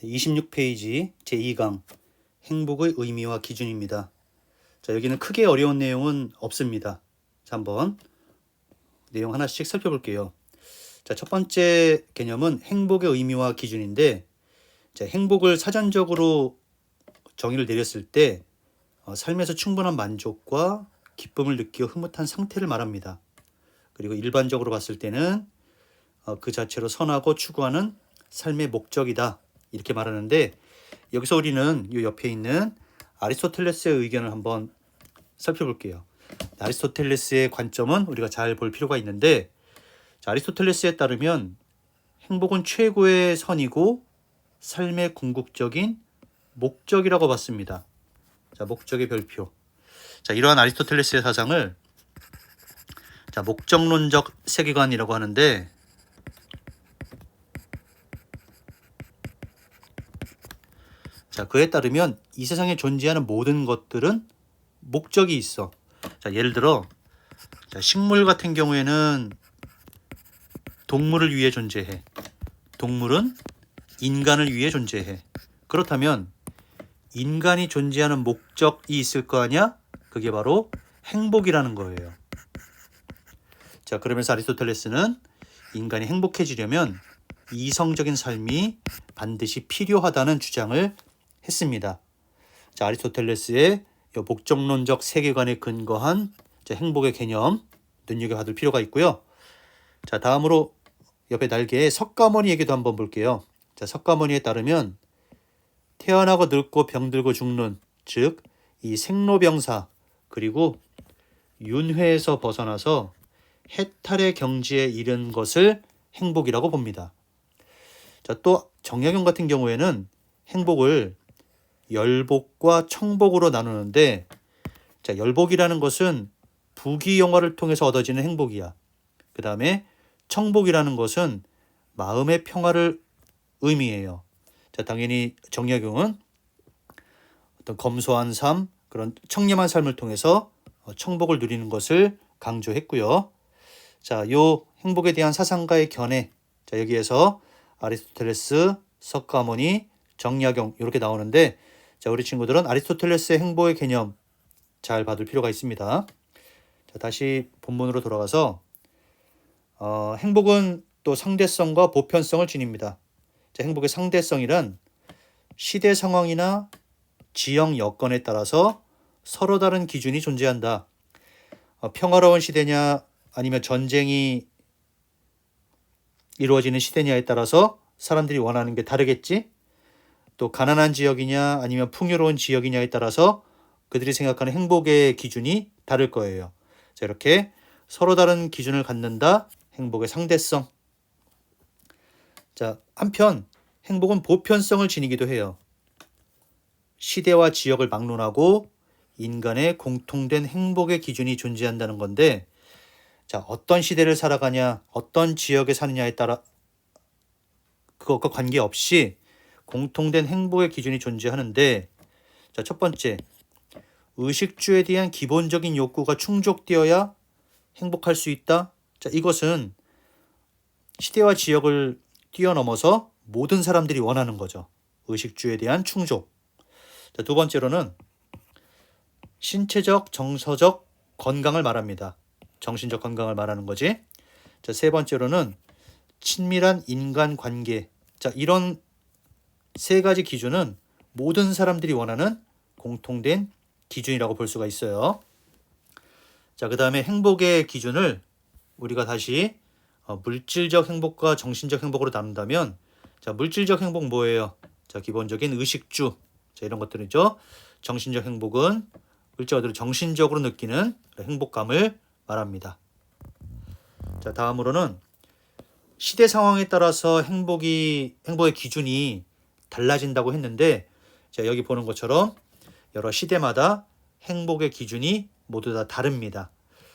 26페이지 제2강 행복의 의미와 기준입니다. 자, 여기는 크게 어려운 내용은 없습니다. 자, 한번 내용 하나씩 살펴볼게요. 자, 첫 번째 개념은 행복의 의미와 기준인데, 자, 행복을 사전적으로 정의를 내렸을 때 삶에서 충분한 만족과 기쁨을 느끼어 흐뭇한 상태를 말합니다. 그리고 일반적으로 봤을 때는 그 자체로 선하고 추구하는 삶의 목적이다, 이렇게 말하는데, 여기서 우리는 이 옆에 있는 아리스토텔레스의 의견을 한번 살펴볼게요. 아리스토텔레스의 관점은 우리가 잘 볼 필요가 있는데, 자, 아리스토텔레스에 따르면 행복은 최고의 선이고 삶의 궁극적인 목적이라고 봤습니다. 자, 목적의 별표. 자, 이러한 아리스토텔레스의 사상을 자, 목적론적 세계관이라고 하는데, 자, 그에 따르면 이 세상에 존재하는 모든 것들은 목적이 있어. 자, 예를 들어, 자, 식물 같은 경우에는 동물을 위해 존재해. 동물은 인간을 위해 존재해. 그렇다면 인간이 존재하는 목적이 있을 거 아니야? 그게 바로 행복이라는 거예요. 자, 그러면서 아리스토텔레스는 인간이 행복해지려면 이성적인 삶이 반드시 필요하다는 주장을 했습니다. 자, 아리스토텔레스의 목적론적 세계관에 근거한 행복의 개념 눈여겨봐둘 필요가 있고요. 자, 다음으로 옆에 날개의 석가모니 얘기도 한번 볼게요. 자, 석가모니에 따르면 태어나고 늙고 병들고 죽는, 즉 이 생로병사 그리고 윤회에서 벗어나서 해탈의 경지에 이른 것을 행복이라고 봅니다. 자, 또 정약용 같은 경우에는 행복을 열복과 청복으로 나누는데, 자, 열복이라는 것은 부귀영화를 통해서 얻어지는 행복이야. 그 다음에 청복이라는 것은 마음의 평화를 의미해요. 자, 당연히 정약용은 어떤 검소한 삶, 그런 청렴한 삶을 통해서 청복을 누리는 것을 강조했고요. 자, 요 행복에 대한 사상가의 견해. 자, 여기에서 아리스토텔레스, 석가모니, 정약용 이렇게 나오는데, 자, 우리 친구들은 아리스토텔레스의 행복의 개념 잘 봐둘 필요가 있습니다. 자, 다시 본문으로 돌아가서 행복은 또 상대성과 보편성을 지닙니다. 자, 행복의 상대성이란 시대 상황이나 지역 여건에 따라서 서로 다른 기준이 존재한다. 평화로운 시대냐 아니면 전쟁이 이루어지는 시대냐에 따라서 사람들이 원하는 게 다르겠지. 또 가난한 지역이냐 아니면 풍요로운 지역이냐에 따라서 그들이 생각하는 행복의 기준이 다를 거예요. 자, 이렇게 서로 다른 기준을 갖는다. 행복의 상대성. 자, 한편 행복은 보편성을 지니기도 해요. 시대와 지역을 막론하고 인간의 공통된 행복의 기준이 존재한다는 건데, 자, 어떤 시대를 살아가냐, 어떤 지역에 사느냐에 따라 그것과 관계없이 공통된 행복의 기준이 존재하는데, 자, 첫 번째, 의식주에 대한 기본적인 욕구가 충족되어야 행복할 수 있다. 자, 이것은 시대와 지역을 뛰어넘어서 모든 사람들이 원하는 거죠. 의식주에 대한 충족. 자, 두 번째로는 신체적, 정서적 건강을 말합니다. 정신적 건강을 말하는 거지. 자, 세 번째로는 친밀한 인간관계. 자, 이런 세 가지 기준은 모든 사람들이 원하는 공통된 기준이라고 볼 수가 있어요. 자, 그 다음에 행복의 기준을 우리가 다시 물질적 행복과 정신적 행복으로 나눈다면, 자, 물질적 행복 뭐예요? 자, 기본적인 의식주. 자, 이런 것들이죠. 정신적 행복은 글자 그대로 정신적으로 느끼는 행복감을 말합니다. 자, 다음으로는 시대 상황에 따라서 행복의 기준이 달라진다고 했는데, 자, 여기 보는 것처럼 여러 시대마다 행복의 기준이 모두 다 다릅니다.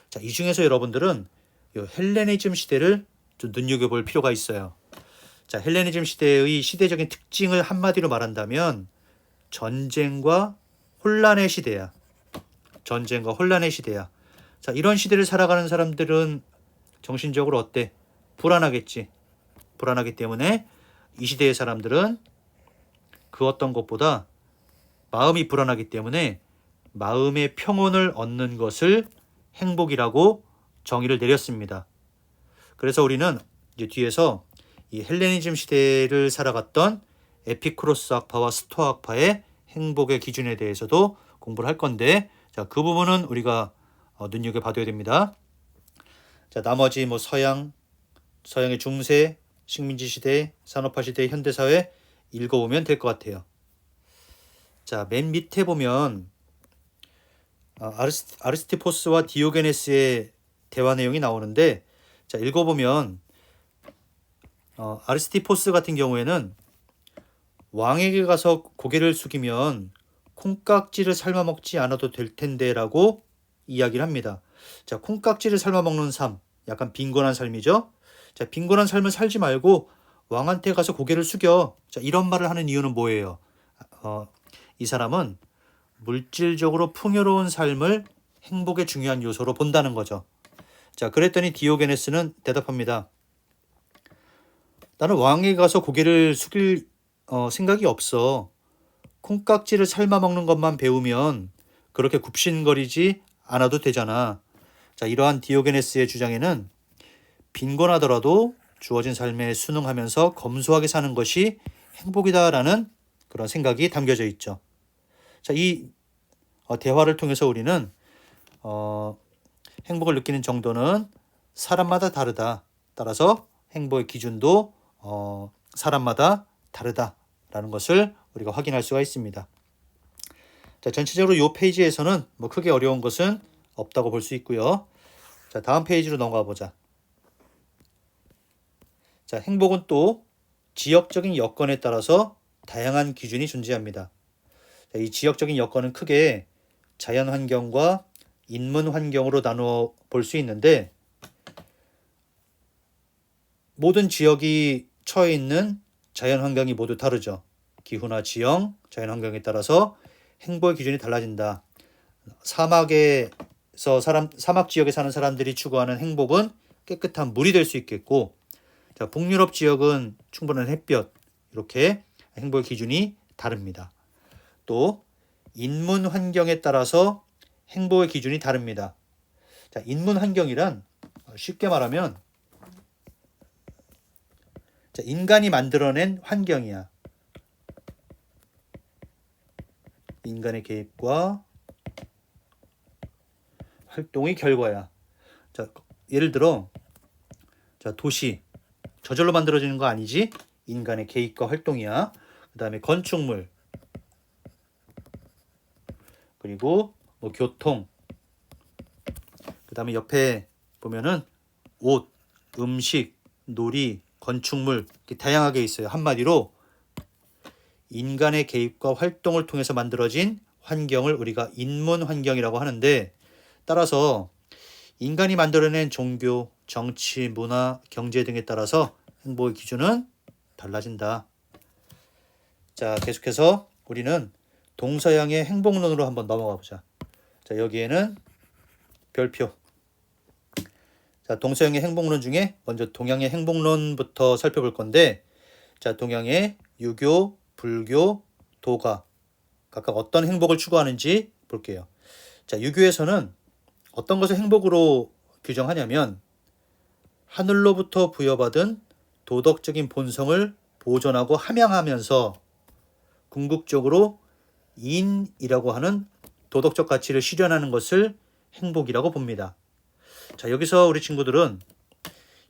자, 이 중에서 여러분들은 이 헬레니즘 시대를 좀 눈여겨볼 필요가 있어요. 자, 헬레니즘 시대의 시대적인 특징을 한마디로 말한다면 전쟁과 혼란의 시대야. 전쟁과 혼란의 시대야. 자, 이런 시대를 살아가는 사람들은 정신적으로 어때? 불안하겠지. 불안하기 때문에 이 시대의 사람들은 그 어떤 것보다 마음이 불안하기 때문에 마음의 평온을 얻는 것을 행복이라고 정의를 내렸습니다. 그래서 우리는 이제 뒤에서 이 헬레니즘 시대를 살아갔던 에피쿠로스 학파와 스토아 학파의 행복의 기준에 대해서도 공부를 할 건데, 자, 그 부분은 우리가 눈여겨봐둬야 됩니다. 자, 나머지 뭐 서양의 중세, 식민지 시대, 산업화 시대, 현대사회 읽어보면 될 것 같아요. 자, 맨 밑에 보면 아리스티포스와 디오게네스의 대화 내용이 나오는데, 자, 읽어보면 아리스티포스 같은 경우에는 왕에게 가서 고개를 숙이면 콩깍지를 삶아 먹지 않아도 될 텐데라고 이야기를 합니다. 자, 콩깍지를 삶아 먹는 삶, 약간 빈곤한 삶이죠. 자, 빈곤한 삶을 살지 말고 왕한테 가서 고개를 숙여. 자, 이런 말을 하는 이유는 뭐예요? 이 사람은 물질적으로 풍요로운 삶을 행복의 중요한 요소로 본다는 거죠. 자, 그랬더니 디오게네스는 대답합니다. 나는 왕에게 가서 고개를 숙일 생각이 없어. 콩깍지를 삶아 먹는 것만 배우면 그렇게 굽신거리지 않아도 되잖아. 자, 이러한 디오게네스의 주장에는 빈곤하더라도 주어진 삶에 순응하면서 검소하게 사는 것이 행복이다라는 그런 생각이 담겨져 있죠. 자, 이 대화를 통해서 우리는 행복을 느끼는 정도는 사람마다 다르다. 따라서 행복의 기준도 사람마다 다르다라는 것을 우리가 확인할 수가 있습니다. 자, 전체적으로 이 페이지에서는 뭐 크게 어려운 것은 없다고 볼 수 있고요. 자, 다음 페이지로 넘어가 보자. 자, 행복은 또 지역적인 여건에 따라서 다양한 기준이 존재합니다. 자, 이 지역적인 여건은 크게 자연 환경과 인문 환경으로 나누어 볼 수 있는데, 모든 지역이 처해 있는 자연 환경이 모두 다르죠. 기후나 지형, 자연 환경에 따라서 행복의 기준이 달라진다. 사막 지역에 사는 사람들이 추구하는 행복은 깨끗한 물이 될 수 있겠고, 자, 북유럽 지역은 충분한 햇볕, 이렇게 행복의 기준이 다릅니다. 또 인문 환경에 따라서 행복의 기준이 다릅니다. 자, 인문 환경이란 쉽게 말하면 자, 인간이 만들어낸 환경이야. 인간의 개입과 활동의 결과야. 자, 예를 들어, 자, 도시 저절로 만들어지는 거 아니지? 인간의 개입과 활동이야. 그 다음에 건축물, 그리고 뭐 교통, 그 다음에 옆에 보면은 옷, 음식, 놀이, 건축물, 이렇게 다양하게 있어요. 한마디로 인간의 개입과 활동을 통해서 만들어진 환경을 우리가 인문 환경이라고 하는데, 따라서 인간이 만들어낸 종교, 정치, 문화, 경제 등에 따라서 행복의 기준은 달라진다. 자, 계속해서 우리는 동서양의 행복론으로 한번 넘어가 보자. 자, 여기에는 별표. 자, 동서양의 행복론 중에 먼저 동양의 행복론부터 살펴볼 건데, 자, 동양의 유교, 불교, 도가 각각 어떤 행복을 추구하는지 볼게요. 자, 유교에서는 어떤 것을 행복으로 규정하냐면 하늘로부터 부여받은 도덕적인 본성을 보존하고 함양하면서 궁극적으로 인이라고 하는 도덕적 가치를 실현하는 것을 행복이라고 봅니다. 자, 여기서 우리 친구들은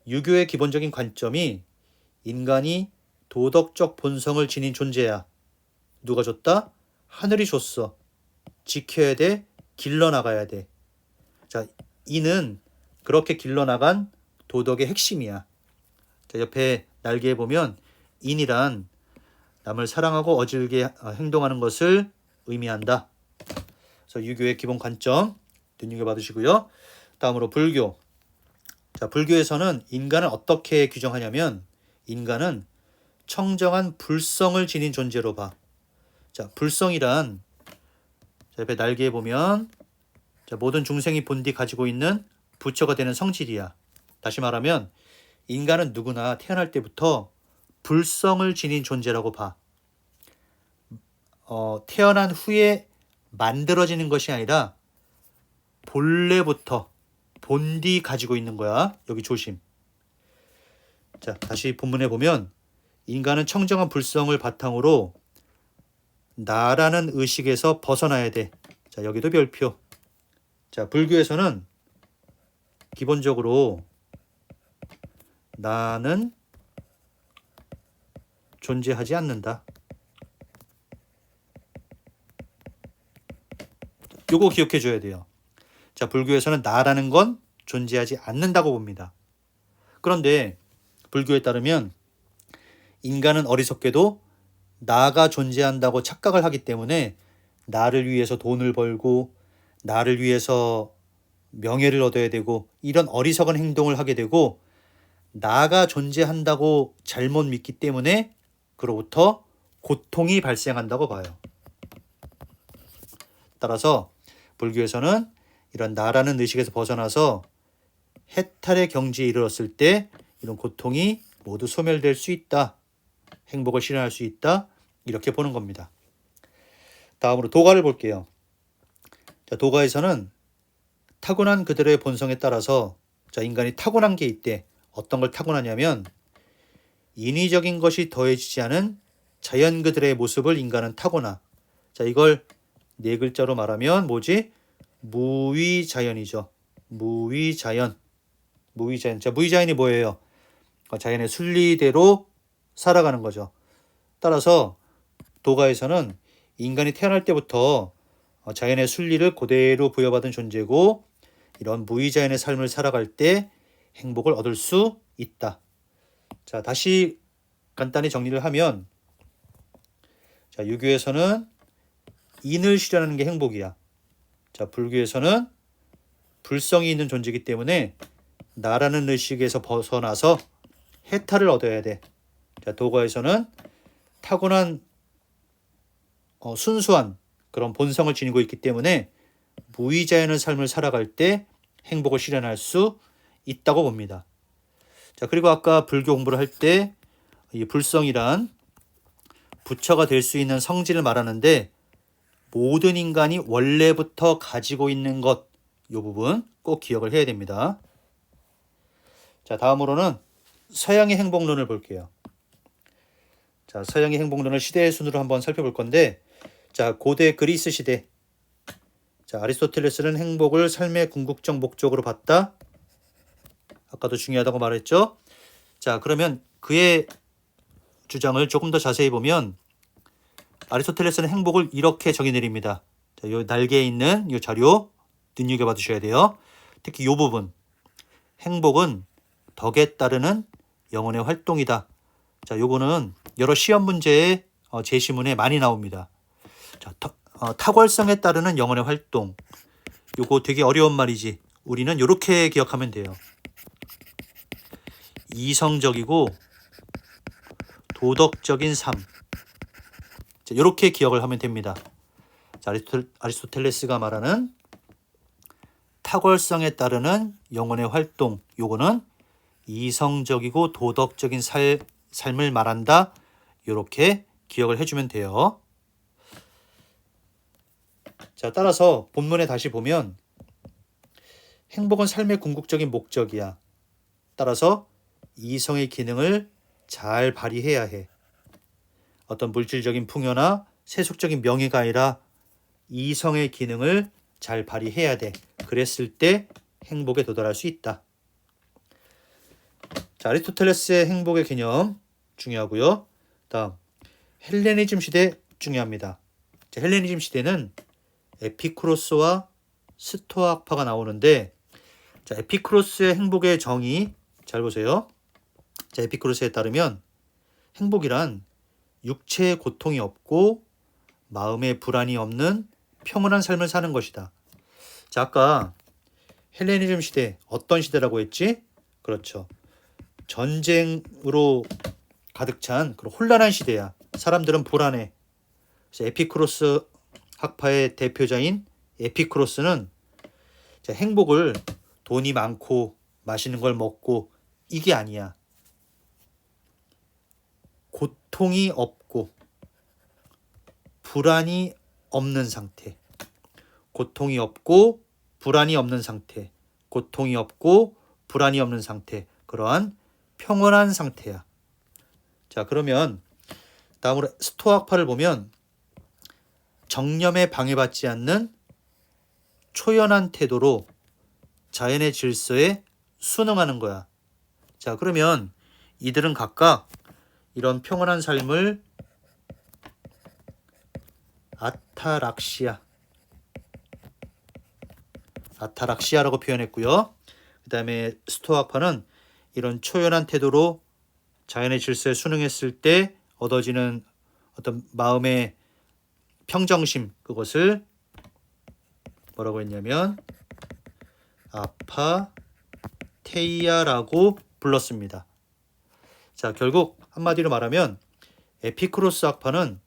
유교의 기본적인 관점이 인간이 도덕적 본성을 지닌 존재야. 누가 줬다? 하늘이 줬어. 지켜야 돼. 길러나가야 돼. 자, 이는 그렇게 길러나간 도덕의 핵심이야. 자, 옆에 날개에 보면 인이란 남을 사랑하고 어질게 행동하는 것을 의미한다. 그래서 유교의 기본 관점 눈여겨봐두시고요. 다음으로 불교. 자, 불교에서는 인간을 어떻게 규정하냐면 인간은 청정한 불성을 지닌 존재로 봐. 자, 불성이란 자, 옆에 날개에 보면 자, 모든 중생이 본디 가지고 있는 부처가 되는 성질이야. 다시 말하면 인간은 누구나 태어날 때부터 불성을 지닌 존재라고 봐. 태어난 후에 만들어지는 것이 아니라 본래부터 본디 가지고 있는 거야. 여기 조심. 자, 다시 본문에 보면 인간은 청정한 불성을 바탕으로 나라는 의식에서 벗어나야 돼. 자, 여기도 별표. 자, 불교에서는 기본적으로 나는 존재하지 않는다. 요거 기억해 줘야 돼요. 자, 불교에서는 나라는 건 존재하지 않는다고 봅니다. 그런데 불교에 따르면 인간은 어리석게도 나가 존재한다고 착각을 하기 때문에 나를 위해서 돈을 벌고 나를 위해서 명예를 얻어야 되고 이런 어리석은 행동을 하게 되고 나가 존재한다고 잘못 믿기 때문에 그로부터 고통이 발생한다고 봐요. 따라서 불교에서는 이런 나라는 의식에서 벗어나서 해탈의 경지에 이르렀을 때 이런 고통이 모두 소멸될 수 있다. 행복을 실현할 수 있다. 이렇게 보는 겁니다. 다음으로 도가를 볼게요. 자, 도가에서는 타고난 그들의 본성에 따라서 자, 인간이 타고난 게 있대. 어떤 걸 타고나냐면 인위적인 것이 더해지지 않은 자연 그들의 모습을 인간은 타고나. 자, 이걸 네 글자로 말하면 뭐지? 무위자연이죠. 무위자연. 무위자연. 자, 무위자연이 뭐예요? 자연의 순리대로 살아가는 거죠. 따라서 도가에서는 인간이 태어날 때부터 자연의 순리를 그대로 부여받은 존재고 이런 무위자연의 삶을 살아갈 때 행복을 얻을 수 있다. 자, 다시 간단히 정리를 하면 자, 유교에서는 인을 실현하는 게 행복이야. 자, 불교에서는 불성이 있는 존재이기 때문에 나라는 의식에서 벗어나서 해탈을 얻어야 돼. 자, 도가에서는 타고난 순수한 그런 본성을 지니고 있기 때문에 무위자연의 삶을 살아갈 때 행복을 실현할 수 있다고 봅니다. 자, 그리고 아까 불교 공부를 할 때 이 불성이란 부처가 될 수 있는 성질을 말하는데 모든 인간이 원래부터 가지고 있는 것, 이 부분 꼭 기억을 해야 됩니다. 자, 다음으로는 서양의 행복론을 볼게요. 자, 서양의 행복론을 시대의 순으로 한번 살펴볼 건데 자, 고대 그리스 시대. 자, 아리스토텔레스는 행복을 삶의 궁극적 목적으로 봤다. 아까도 중요하다고 말했죠. 자, 그러면 그의 주장을 조금 더 자세히 보면 아리스토텔레스는 행복을 이렇게 정의 내립니다. 자, 요 날개에 있는 이 자료 눈여겨봐 주셔야 돼요. 특히 이 부분. 행복은 덕에 따르는 영혼의 활동이다. 자, 요거는 여러 시험 문제의 제시문에 많이 나옵니다. 자, 탁월성에 따르는 영혼의 활동. 요거 되게 어려운 말이지. 우리는 이렇게 기억하면 돼요. 이성적이고 도덕적인 삶. 자, 이렇게 기억을 하면 됩니다. 자, 아리스토텔레스가 말하는 탁월성에 따르는 영혼의 활동. 요거는 이성적이고 도덕적인 삶을 말한다. 이렇게 기억을 해주면 돼요. 자, 따라서 본문에 다시 보면 행복은 삶의 궁극적인 목적이야. 따라서 이성의 기능을 잘 발휘해야 해. 어떤 물질적인 풍요나 세속적인 명예가 아니라 이성의 기능을 잘 발휘해야 돼. 그랬을 때 행복에 도달할 수 있다. 자, 아리스토텔레스의 행복의 개념 중요하고요. 다음 헬레니즘 시대 중요합니다. 자, 헬레니즘 시대는 에피쿠로스와 스토아파가 나오는데 자, 에피쿠로스의 행복의 정의 잘 보세요. 자, 에피쿠로스에 따르면 행복이란 육체의 고통이 없고 마음의 불안이 없는 평온한 삶을 사는 것이다. 자, 아까 헬레니즘 시대 어떤 시대라고 했지? 그렇죠. 전쟁으로 가득 찬 그런 혼란한 시대야. 사람들은 불안해. 그래서 에피쿠로스 학파의 대표자인 에피쿠로스는 행복을 돈이 많고 맛있는 걸 먹고 이게 아니야. 고통이 없고 불안이 없는 상태. 고통이 없고 불안이 없는 상태. 고통이 없고 불안이 없는 상태. 그러한 평온한 상태야. 자, 그러면 다음으로 스토아파를 보면 정념에 방해받지 않는 초연한 태도로 자연의 질서에 순응하는 거야. 자, 그러면 이들은 각각 이런 평온한 삶을 아타락시아라고 표현했고요. 그 다음에 스토아파는 이런 초연한 태도로 자연의 질서에 순응했을 때 얻어지는 어떤 마음의 평정심, 그것을 뭐라고 했냐면 아파테이아라고 불렀습니다. 자, 결국 한마디로 말하면 에피쿠로스 학파는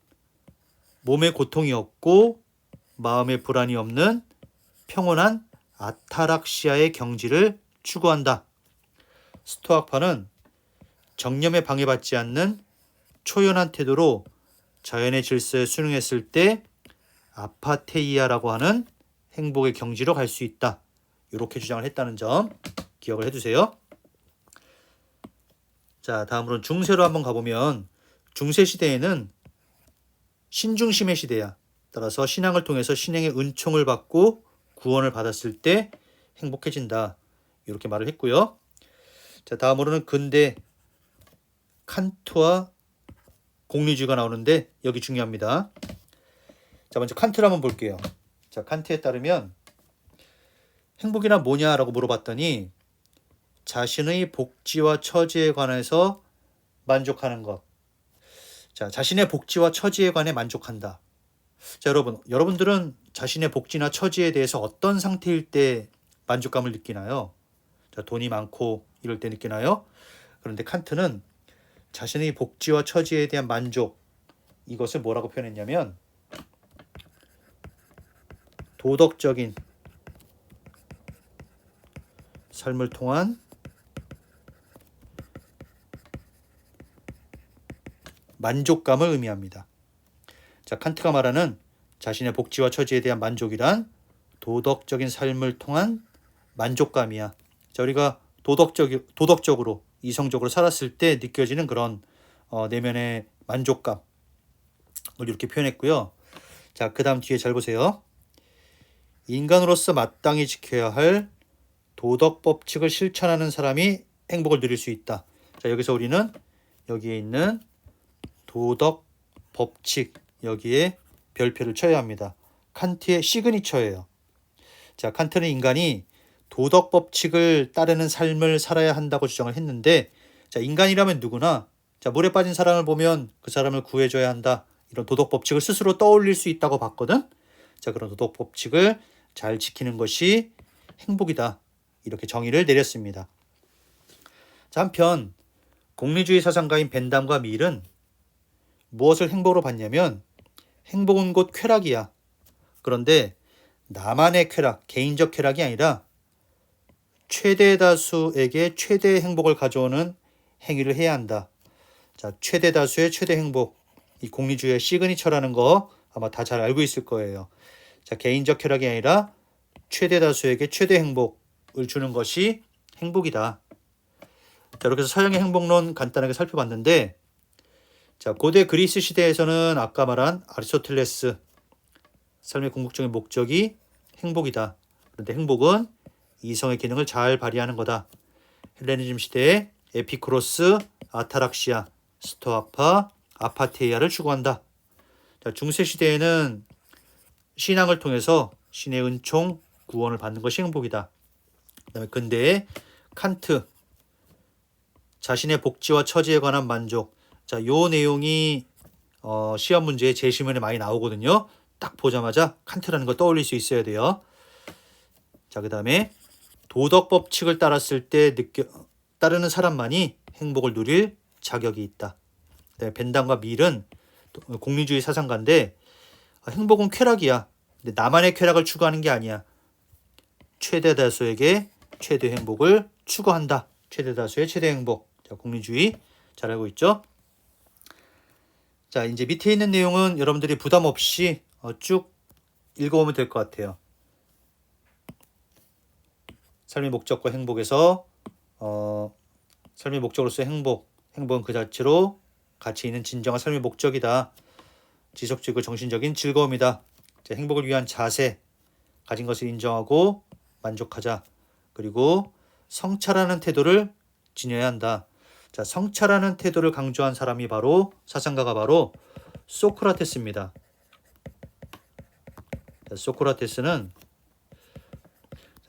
몸에 고통이 없고 마음에 불안이 없는 평온한 아타락시아의 경지를 추구한다. 스토아파는 정념에 방해받지 않는 초연한 태도로 자연의 질서에 순응했을 때 아파테이아라고 하는 행복의 경지로 갈 수 있다. 이렇게 주장을 했다는 점 기억을 해두세요. 자, 다음으로는 중세로 한번 가보면 중세 시대에는 신중심의 시대야. 따라서 신앙을 통해서 신앙의 은총을 받고 구원을 받았을 때 행복해진다. 이렇게 말을 했고요. 자, 다음으로는 근대 칸트와 공리주의가 나오는데 여기 중요합니다. 자, 먼저 칸트를 한번 볼게요. 자, 칸트에 따르면 행복이란 뭐냐라고 물어봤더니 자신의 복지와 처지에 관해서 만족하는 것. 자, 자신의 복지와 처지에 관해 만족한다. 자, 여러분들은 자신의 복지나 처지에 대해서 어떤 상태일 때 만족감을 느끼나요? 자, 돈이 많고 이럴 때 느끼나요? 그런데 칸트는 자신의 복지와 처지에 대한 만족, 이것을 뭐라고 표현했냐면 도덕적인 삶을 통한 만족감을 의미합니다. 자, 칸트가 말하는 자신의 복지와 처지에 대한 만족이란 도덕적인 삶을 통한 만족감이야. 자, 우리가 도덕적으로 이성적으로 살았을 때 느껴지는 그런 내면의 만족감을 이렇게 표현했고요. 자, 그 다음 뒤에 잘 보세요. 인간으로서 마땅히 지켜야 할 도덕 법칙을 실천하는 사람이 행복을 누릴 수 있다. 자, 여기서 우리는 여기에 있는 도덕 법칙, 여기에 별표를 쳐야 합니다. 칸트의 시그니처예요. 자, 칸트는 인간이 도덕 법칙을 따르는 삶을 살아야 한다고 주장을 했는데, 자, 인간이라면 누구나 자, 물에 빠진 사람을 보면 그 사람을 구해줘야 한다. 이런 도덕 법칙을 스스로 떠올릴 수 있다고 봤거든. 자, 그런 도덕 법칙을 잘 지키는 것이 행복이다. 이렇게 정의를 내렸습니다. 자, 한편 공리주의 사상가인 벤담과 밀은 무엇을 행복으로 봤냐면 행복은 곧 쾌락이야. 그런데 나만의 쾌락, 개인적 쾌락이 아니라 최대 다수에게 최대의 행복을 가져오는 행위를 해야 한다. 자, 최대 다수의 최대 행복, 이 공리주의의 시그니처라는 거 아마 다 잘 알고 있을 거예요. 자, 개인적 쾌락이 아니라 최대 다수에게 최대 행복을 주는 것이 행복이다. 자, 이렇게 해서 서양의 행복론 간단하게 살펴봤는데, 자, 고대 그리스 시대에서는 아까 말한 아리스토텔레스 삶의 궁극적인 목적이 행복이다. 그런데 행복은 이성의 기능을 잘 발휘하는 거다. 헬레니즘 시대에 에피쿠로스, 아타락시아, 스토아파, 아파테이아를 추구한다. 자, 중세 시대에는 신앙을 통해서 신의 은총, 구원을 받는 것이 행복이다. 그다음에 근대에 칸트, 자신의 복지와 처지에 관한 만족. 자, 요 내용이 시험 문제에 제시문에 많이 나오거든요. 딱 보자마자 칸트라는 걸 떠올릴 수 있어야 돼요. 자, 그 다음에 도덕 법칙을 따랐을 때 따르는 사람만이 행복을 누릴 자격이 있다. 그다음에 벤담과 밀은 공리주의 사상가인데 행복은 쾌락이야. 근데 나만의 쾌락을 추구하는 게 아니야. 최대 다수에게 최대 행복을 추구한다. 최대 다수의 최대 행복. 자, 공리주의 잘 알고 있죠? 자, 이제 밑에 있는 내용은 여러분들이 부담 없이 쭉 읽어오면 될 것 같아요. 삶의 목적과 행복에서 삶의 목적으로서의 행복은 그 자체로 가치 있는 진정한 삶의 목적이다. 지속적이고 정신적인 즐거움이다. 자, 행복을 위한 자세, 가진 것을 인정하고 만족하자. 그리고 성찰하는 태도를 지녀야 한다. 자, 성찰하는 태도를 강조한 사람이 바로 사상가가 바로 소크라테스입니다. 자, 소크라테스는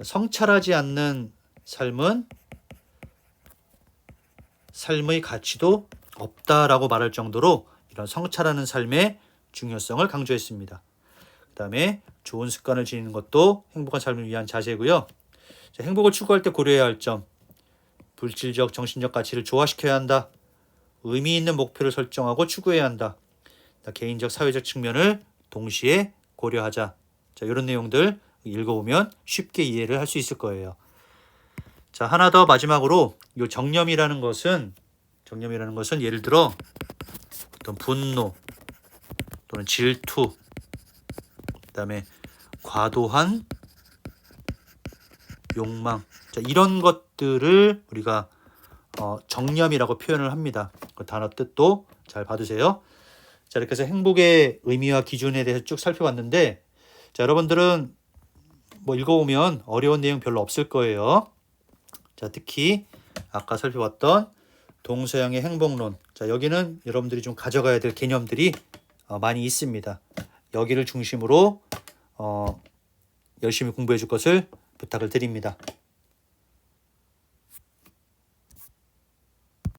성찰하지 않는 삶은 삶의 가치도 없다라고 말할 정도로 이런 성찰하는 삶의 중요성을 강조했습니다. 그 다음에 좋은 습관을 지니는 것도 행복한 삶을 위한 자세고요. 자, 행복을 추구할 때 고려해야 할 점, 물질적, 정신적 가치를 조화시켜야 한다. 의미 있는 목표를 설정하고 추구해야 한다. 개인적, 사회적 측면을 동시에 고려하자. 자, 이런 내용들 읽어보면 쉽게 이해를 할 수 있을 거예요. 자, 하나 더 마지막으로 이 정념이라는 것은 예를 들어 어떤 분노 또는 질투, 그다음에 과도한 욕망, 자, 이런 것들을 우리가 정념이라고 표현을 합니다. 그 단어 뜻도 잘 봐두세요. 자, 이렇게 해서 행복의 의미와 기준에 대해서 쭉 살펴봤는데, 자, 여러분들은 뭐 읽어보면 어려운 내용 별로 없을 거예요. 자, 특히 아까 살펴봤던 동서양의 행복론. 자, 여기는 여러분들이 좀 가져가야 될 개념들이 많이 있습니다. 여기를 중심으로 열심히 공부해 줄 것을 부탁을 드립니다.